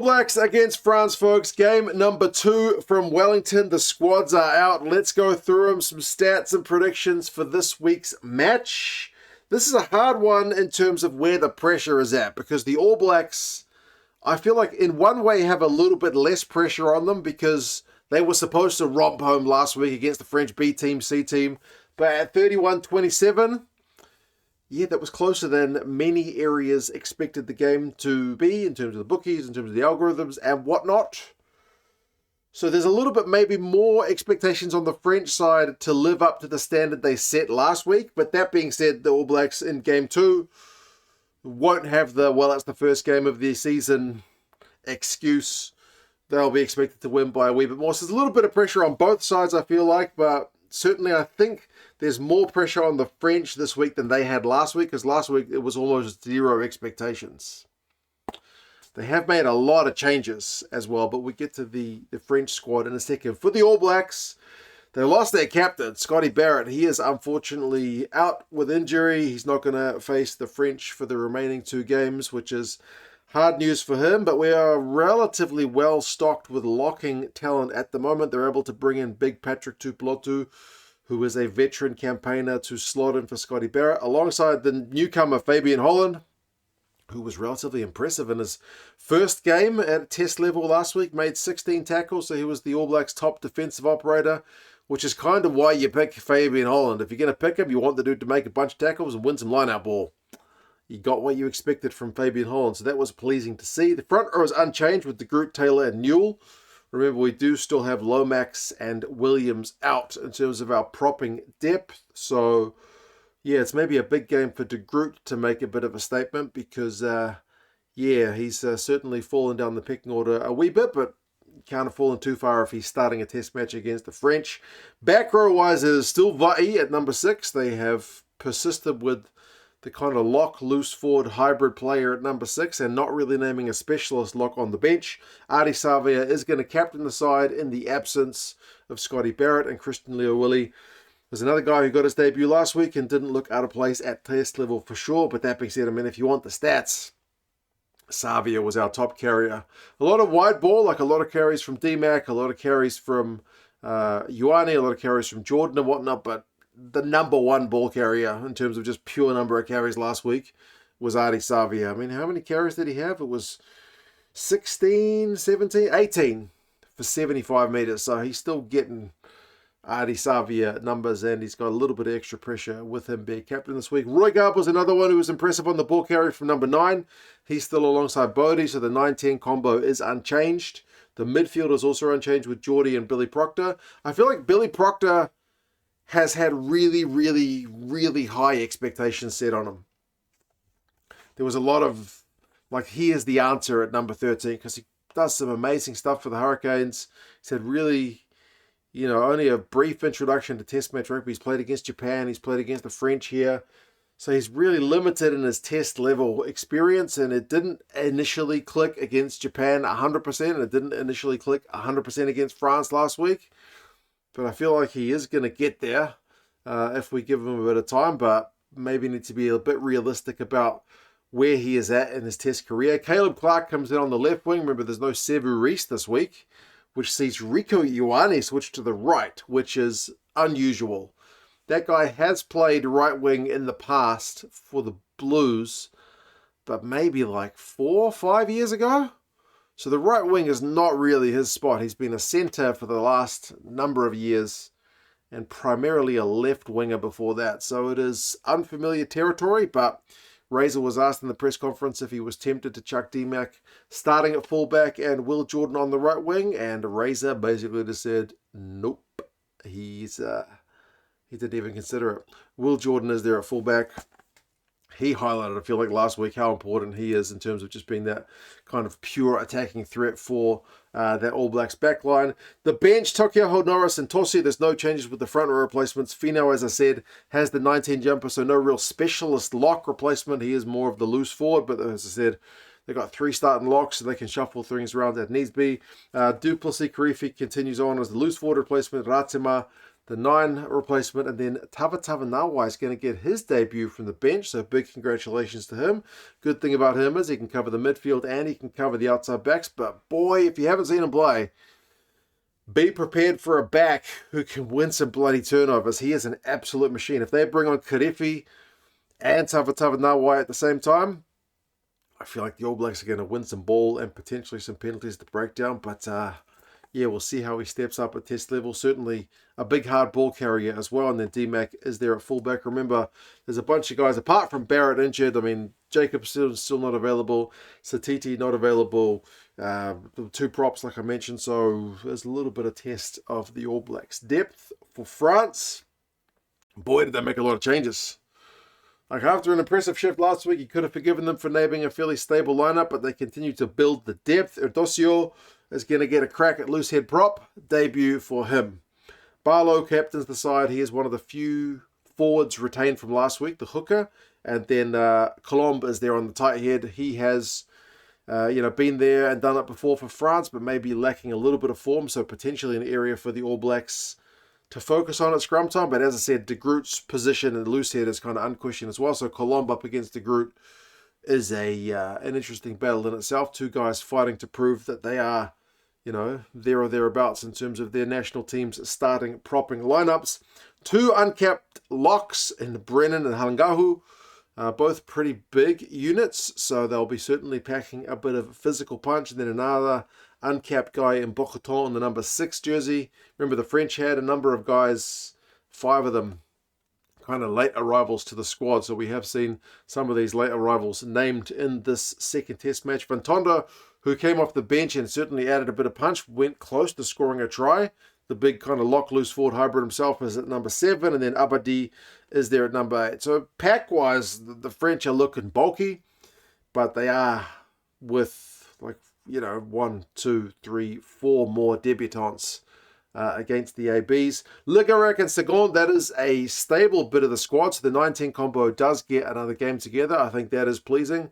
Blacks against France, folks. Game number 2 from Wellington. The squads are out. Let's go through them. Some stats and predictions for this week's match. This is a hard one in terms of where the pressure is at, because the All Blacks, I feel like in one way have a little bit less pressure on them because they were supposed to romp home last week against the French B team, C team. But at 31-27, yeah, that was closer than many areas expected the game to be in terms of the bookies, in terms of the algorithms and whatnot. So there's a little bit maybe more expectations on the French side to live up to the standard they set last week. But that being said, the All Blacks in Game 2 won't have the, well, that's the first game of the season excuse. They'll be expected to win by a wee bit more. So there's a little bit of pressure on both sides, I feel like. But certainly I think there's more pressure on the French this week than they had last week, because last week it was almost zero expectations. They have made a lot of changes as well, but we get to the French squad in a second. For the All Blacks, they lost their captain, Scotty Barrett. He is unfortunately out with injury. He's not going to face the French for the remaining 2 games, which is hard news for him, but we are relatively well stocked with locking talent at the moment. They're able to bring in big Patrick Tupulotu, who is a veteran campaigner, to slot in for Scotty Barrett, alongside the newcomer Fabian Holland, who was relatively impressive in his first game at test level last week, made 16 tackles, so he was the All Blacks' top defensive operator, which is kind of why you pick Fabian Holland. If you're going to pick him, you want the dude to make a bunch of tackles and win some line-out ball. You got what you expected from Fabian Holland, so that was pleasing to see. The front row is unchanged with De Groot, Taylor, and Newell. Remember, we do still have Lomax and Williams out in terms of our propping depth. So, yeah, it's maybe a big game for De Groot to make a bit of a statement because, yeah, he's certainly fallen down the pecking order a wee bit, but can't have fallen too far if he's starting a test match against the French. Back row-wise, it is still Vai at number 6. They have persisted with the kind of lock, loose forward hybrid player at number 6 and not really naming a specialist lock on the bench. Ardie Savea is going to captain the side in the absence of Scotty Barrett and Christian Leo-Willie. There's another guy who got his debut last week and didn't look out of place at test level for sure. But that being said, I mean, if you want the stats, Savea was our top carrier. A lot of wide ball, like a lot of carries from D-Mac, a lot of carries from Ioane, a lot of carries from Jordan and whatnot, but the number 1 ball carrier in terms of just pure number of carries last week was Ardie Savea. I mean, how many carries did he have? It was 16, 17, 18 for 75 meters. So he's still getting Ardie Savea numbers, and he's got a little bit of extra pressure with him being captain this week. Roy Garber's another one who was impressive on the ball carry from number 9. He's still alongside Bodie, so the 9-10 combo is unchanged. The midfield is also unchanged with Geordie and Billy Proctor. I feel like Billy Proctor has had really, really, really high expectations set on him. There was a lot of, like, he is the answer at number 13 because he does some amazing stuff for the Hurricanes. He's had really, you know, only a brief introduction to Test match rugby. He's played against Japan. He's played against the French here. So he's really limited in his test level experience, and it didn't initially click against Japan 100%, and it didn't initially click 100% against France last week. But I feel like he is going to get there if we give him a bit of time, but maybe need to be a bit realistic about where he is at in his test career. Caleb Clark comes in on the left wing. Remember, there's no Sevu Reece this week, which sees Rico Ioane switch to the right, which is unusual. That guy has played right wing in the past for the Blues, but maybe like 4 or 5 years ago. So the right wing is not really his spot. He's been a centre for the last number of years and primarily a left winger before that. So it is unfamiliar territory, but Razor was asked in the press conference if he was tempted to chuck D-Mac starting at fullback and Will Jordan on the right wing, and Razor basically just said, nope. He didn't even consider it. Will Jordan is there at fullback. He highlighted, I feel like last week, how important he is in terms of just being that kind of pure attacking threat for that All Blacks backline. The bench, Taukei'aho, Norris and Tosi. There's no changes with the front row replacements. Fino, as I said, has the 19 jumper, so no real specialist lock replacement. He is more of the loose forward, but as I said, they've got 3 starting locks, so they can shuffle things around as needs be. Duplessis Karifi continues on as the loose forward replacement. Ratima, the 9 replacement, and then Tavatavanawai is going to get his debut from the bench, so big congratulations to him. Good thing about him is he can cover the midfield and he can cover the outside backs, but boy, if you haven't seen him play, be prepared for a back who can win some bloody turnovers. He is an absolute machine. If they bring on Karefi and Tavatavanawai at the same time, I feel like the All Blacks are going to win some ball and potentially some penalties to break down, but yeah, we'll see how he steps up at test level. Certainly a big hard ball carrier as well. And then D-Mac is there at fullback. Remember, there's a bunch of guys, apart from Barrett injured. I mean, Jacob's still not available. Satiti not available. The 2 props, like I mentioned. So there's a little bit of test of the All Blacks. Depth for France. Boy, did they make a lot of changes. Like after an impressive shift last week, you could have forgiven them for naming a fairly stable lineup, but they continue to build the depth. Erdosio is going to get a crack at loose head prop. Debut for him. Barlow captains the side. He is one of the few forwards retained from last week, the hooker. And then Colombe is there on the tight head. He has been there and done it before for France, but maybe lacking a little bit of form. So potentially an area for the All Blacks to focus on at scrum time. But as I said, De Groot's position in loose head is kind of unquestioned as well. So Colombe up against De Groot is an interesting battle in itself. 2 guys fighting to prove that they are, there or thereabouts in terms of their national teams starting propping lineups. 2 uncapped locks in Brennan and Halangahu. Both pretty big units, so they'll be certainly packing a bit of physical punch. And then another uncapped guy in Bocoton in the number 6 jersey. Remember, the French had a number of guys, 5 of them, kind of late arrivals to the squad. So we have seen some of these late arrivals named in this second test match. Van Tonder, who came off the bench and certainly added a bit of punch, went close to scoring a try. The big kind of lock-loose forward hybrid himself is at number 7, and then Abadi is there at number 8. So pack-wise, the French are looking bulky, but they are with 1, 2, 3, 4 more debutants against the ABs. Ligarac and Sagon, that is a stable bit of the squad. So the 19 combo does get another game together. I think that is pleasing.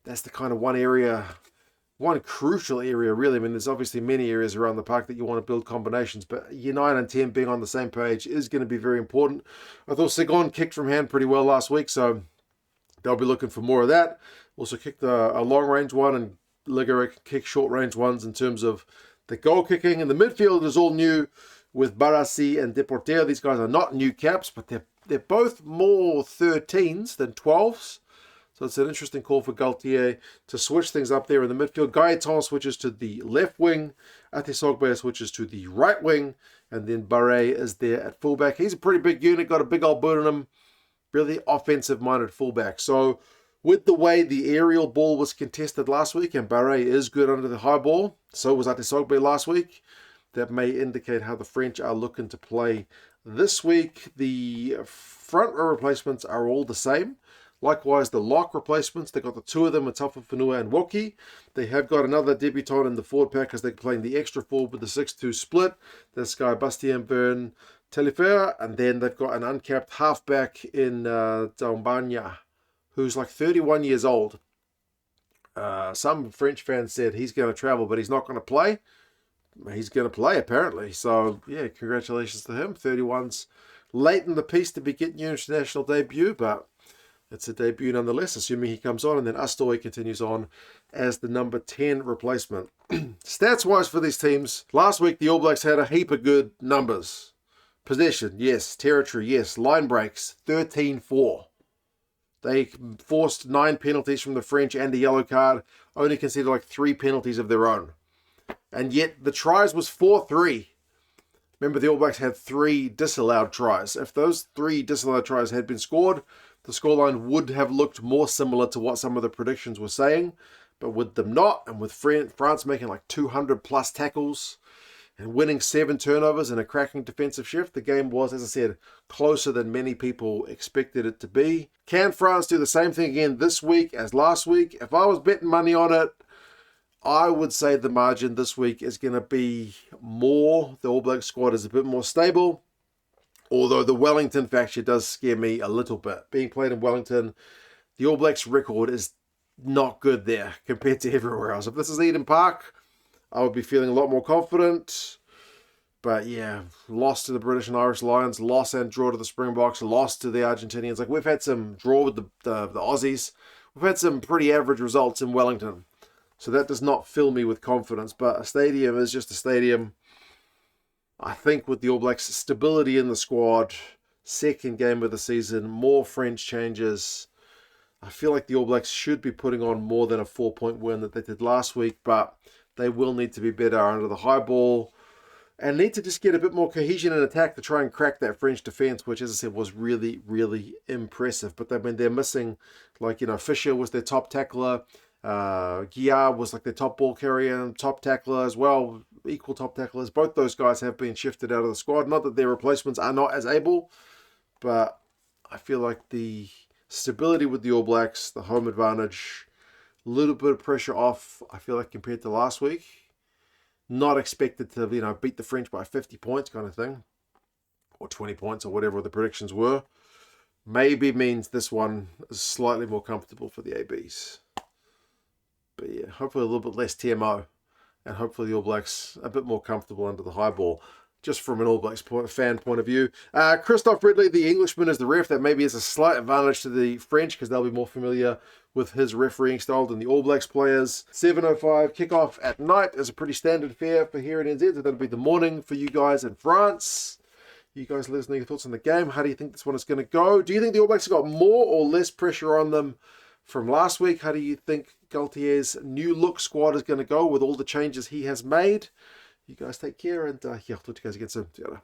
That's the kind of one crucial area, really. I mean, there's obviously many areas around the park that you want to build combinations, but your 9 and 10 being on the same page is going to be very important. I thought Sagon kicked from hand pretty well last week, so they'll be looking for more of that. Also kicked a long-range one, and Ligaric kicked short-range ones in terms of the goal kicking. And the midfield is all new with Barassi and Deporter. These guys are not new caps, but they're both more 13s than 12s. So it's an interesting call for Gaultier to switch things up there in the midfield. Gaetan switches to the left wing. Atesogbe switches to the right wing. And then Barre is there at fullback. He's a pretty big unit, got a big old boot on him. Really offensive-minded fullback. So with the way the aerial ball was contested last week, and Barre is good under the high ball, so was Atesogbe last week, that may indicate how the French are looking to play this week. The front row replacements are all the same. Likewise, the lock replacements, they got the 2 of them with Tafu Fanua and Woki. They have got another debutant in the forward pack as they're playing the extra forward with the 6-2 split. This guy, Bastien Bern Telefer. And then they've got an uncapped halfback in Daumbanya, who's like 31 years old. Some French fans said he's going to travel, but he's not going to play. He's going to play, apparently. So, yeah, congratulations to him. 31's late in the piece to be getting your international debut, but it's a debut nonetheless, assuming he comes on. And then Astoy continues on as the number 10 replacement. Stats-wise for these teams, last week the All Blacks had a heap of good numbers. Possession, yes. Territory, yes. Line breaks, 13-4. They forced 9 penalties from the French and a yellow card, only conceded like 3 penalties of their own. And yet the tries was 4-3. Remember, the All Blacks had 3 disallowed tries. If those 3 disallowed tries had been scored, the scoreline would have looked more similar to what some of the predictions were saying. But with them not, and with France making like 200 plus tackles and winning 7 turnovers and a cracking defensive shift, the game was, as I said, closer than many people expected it to be. Can France do the same thing again this week as last week? If I was betting money on it, I would say the margin this week is going to be more. The All Black squad is a bit more stable. Although the Wellington factor does scare me a little bit. Being played in Wellington, the All Blacks record is not good there compared to everywhere else. If this is Eden Park, I would be feeling a lot more confident. But yeah, lost to the British and Irish Lions, lost and draw to the Springboks, lost to the Argentinians. Like, we've had some draw with the Aussies. We've had some pretty average results in Wellington. So that does not fill me with confidence. But a stadium is just a stadium. I think with the All Blacks, stability in the squad, second game of the season, more French changes, I feel like the All Blacks should be putting on more than a 4-point win that they did last week, but they will need to be better under the high ball and need to just get a bit more cohesion in attack to try and crack that French defence, which, as I said, was really, really impressive. But they're missing, like, Fisher was their top tackler, Guillard was like their top ball carrier and top tackler as well, equal top tacklers. Both those guys have been shifted out of the squad. Not that their replacements are not as able, but I feel like the stability with the All Blacks, the home advantage, a little bit of pressure off, I feel like, compared to last week. Not expected to, beat the French by 50 points kind of thing, or 20 points or whatever the predictions were. Maybe means this one is slightly more comfortable for the ABs. But yeah, hopefully a little bit less TMO, and hopefully the All Blacks a bit more comfortable under the high ball, just from an All Blacks fan point of view. Christoph Ridley, the Englishman, is the ref. That maybe is a slight advantage to the French because they'll be more familiar with his refereeing style than the All Blacks players. 7:05 kickoff at night is a pretty standard fare for here in NZ. So that'll be the morning for you guys in France. You guys let us know your thoughts on the game. How do you think this one is going to go? Do you think the All Blacks have got more or less pressure on them from last week? How do you think Galtier's new look squad is going to go with all the changes he has made? You guys take care, and I'll talk to you guys again soon. See you later.